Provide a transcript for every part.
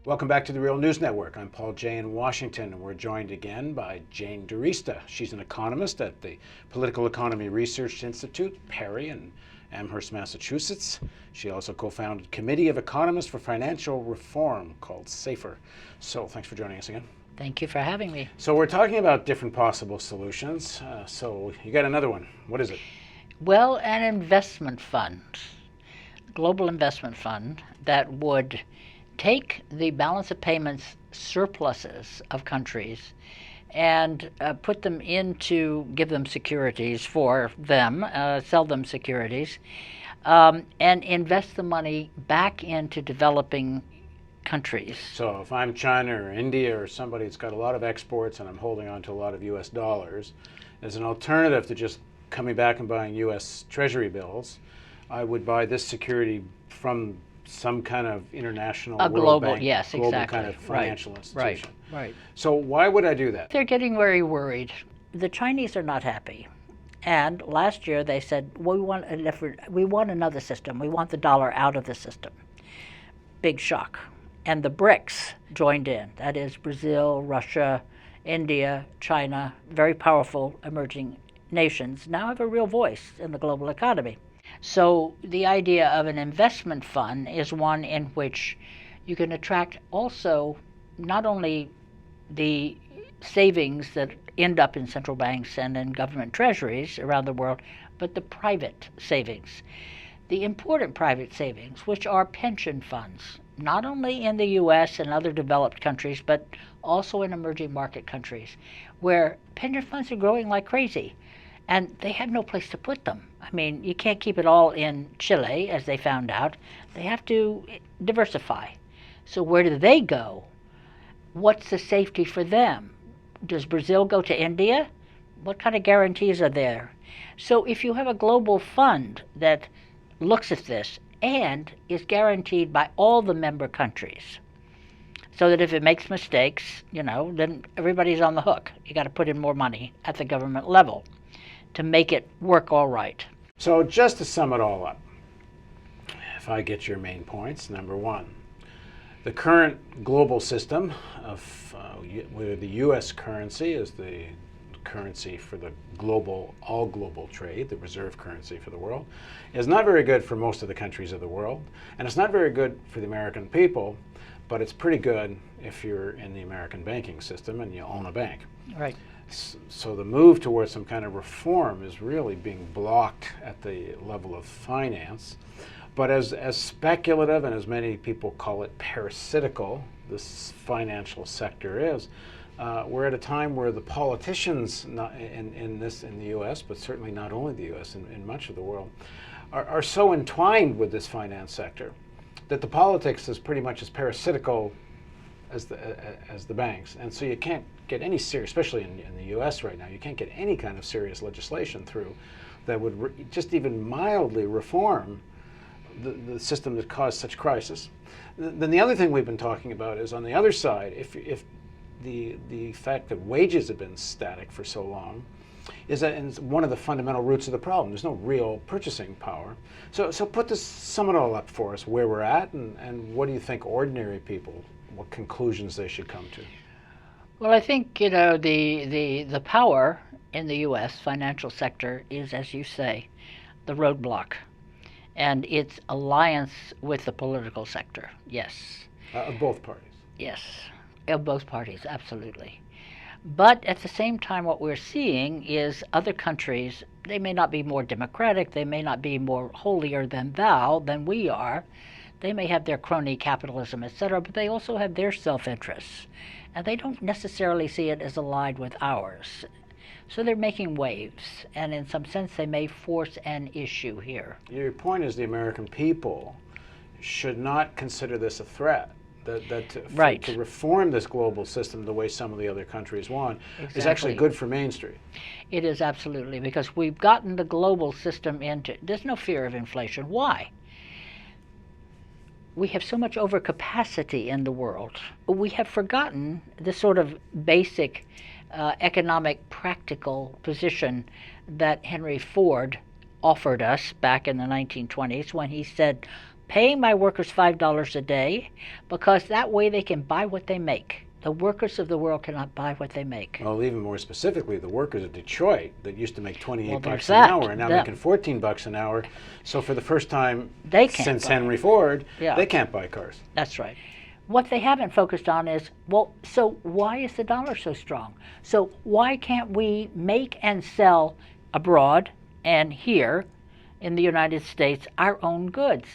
Welcome back to the Real News Network. I'm Paul Jay in Washington, and we're joined again by Jane DiResta. She's an economist at the Political Economy Research Institute, Perry, in Amherst, Massachusetts. She also co-founded Committee of Economists for Financial Reform, called SAFER. So thanks for joining us again. Thank you for having me. So we're talking about different possible solutions. So you got another one. What is it? Well, an investment fund, global investment fund that would take the balance of payments surpluses of countries and put them into, give them securities for them, sell them securities, and invest the money back into developing countries. So if I'm China or India or somebody that's got a lot of exports and I'm holding on to a lot of US dollars, as an alternative to just coming back and buying US Treasury bills, I would buy this security from some kind of international World Bank, global exactly. kind of financial institution. Right. So why would I do that? They're getting very worried. The Chinese are not happy. And last year they said, we want another system. We want the dollar out of the system. Big shock. And the BRICS joined in. That is Brazil, Russia, India, China, very powerful emerging nations, now have a real voice in the global economy. So the idea of an investment fund is one in which you can attract also not only the savings that end up in central banks and in government treasuries around the world, but the private savings. The important private savings, which are pension funds, not only in the US and other developed countries, but also in emerging market countries, where pension funds are growing like crazy. And they have no place to put them. I mean, you can't keep it all in Chile, as they found out. They have to diversify. So where do they go? What's the safety for them? Does Brazil go to India? What kind of guarantees are there? So if you have a global fund that looks at this and is guaranteed by all the member countries, so that if it makes mistakes, then everybody's on the hook. You got to put in more money at the government level to make it work all right. So just to sum it all up, if I get your main points, number one, the current global system of where the U.S. currency is the currency for the all global trade, the reserve currency for the world, is not very good for most of the countries of the world, and it's not very good for the American people, but it's pretty good if you're in the American banking system and you own a bank. Right. So the move towards some kind of reform is really being blocked at the level of finance. But as speculative and as many people call it parasitical, this financial sector is, we're at a time where the politicians in the U.S., but certainly not only the U.S., in much of the world, are so entwined with this finance sector that the politics is pretty much as parasitical as the banks. And so you can't get any serious, especially in the U.S. right now, you can't get any kind of serious legislation through that would just even mildly reform the system that caused such crisis. Then the other thing we've been talking about is on the other side, if the fact that wages have been static for so long is that it's one of the fundamental roots of the problem. There's no real purchasing power. So sum it all up for us, where we're at, and what do you think ordinary people, what conclusions they should come to? Well, I think, the power in the U.S. financial sector is, as you say, the roadblock, and its alliance with the political sector, yes. Of both parties? Yes, of both parties, absolutely. But at the same time, what we're seeing is other countries, they may not be more democratic, they may not be more holier than thou than we are, they may have their crony capitalism, etc., but they also have their self-interests. And they don't necessarily see it as aligned with ours. So they're making waves, and in some sense they may force an issue here. Your point is the American people should not consider this a threat. Right. To reform this global system the way some of the other countries want Exactly. is actually good for Main Street. It is absolutely, because we've gotten the global system into, there's no fear of inflation. Why? We have so much overcapacity in the world. We have forgotten the sort of basic economic practical position that Henry Ford offered us back in the 1920s when he said, paying my workers $5 a day because that way they can buy what they make. The workers of the world cannot buy what they make. Well, even more specifically, the workers of Detroit that used to make 28 Well, bucks there's an that. hour are now Them. making 14 bucks an hour. So for the first time They can't since buy. Henry Ford, Yeah. they can't buy cars. That's right. What they haven't focused on is, well, so why is the dollar so strong? So why can't we make and sell abroad and here in the United States our own goods?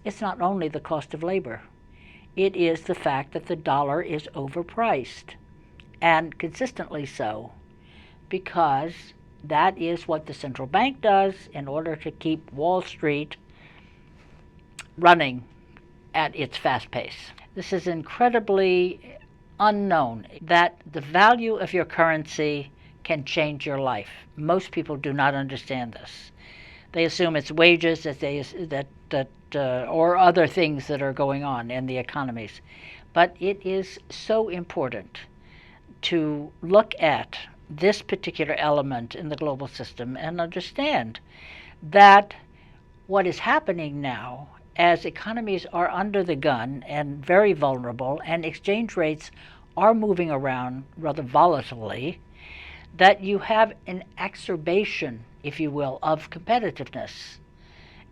It's not only the cost of labor. It is the fact that the dollar is overpriced, and consistently so, because that is what the central bank does in order to keep Wall Street running at its fast pace. This is incredibly unknown, that the value of your currency can change your life. Most people do not understand this. They assume it's wages or other things that are going on in the economies. But it is so important to look at this particular element in the global system and understand that what is happening now, as economies are under the gun and very vulnerable and exchange rates are moving around rather volatilely, that you have an exacerbation, if you will, of competitiveness.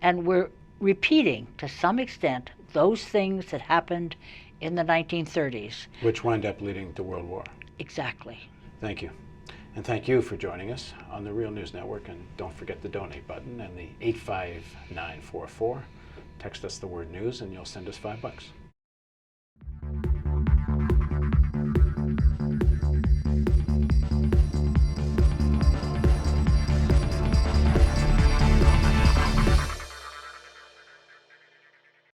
And we're repeating, to some extent, those things that happened in the 1930s. Which wound up leading to World War. Exactly. Thank you. And thank you for joining us on the Real News Network. And don't forget the donate button and the 85944. Text us the word news and you'll send us $5.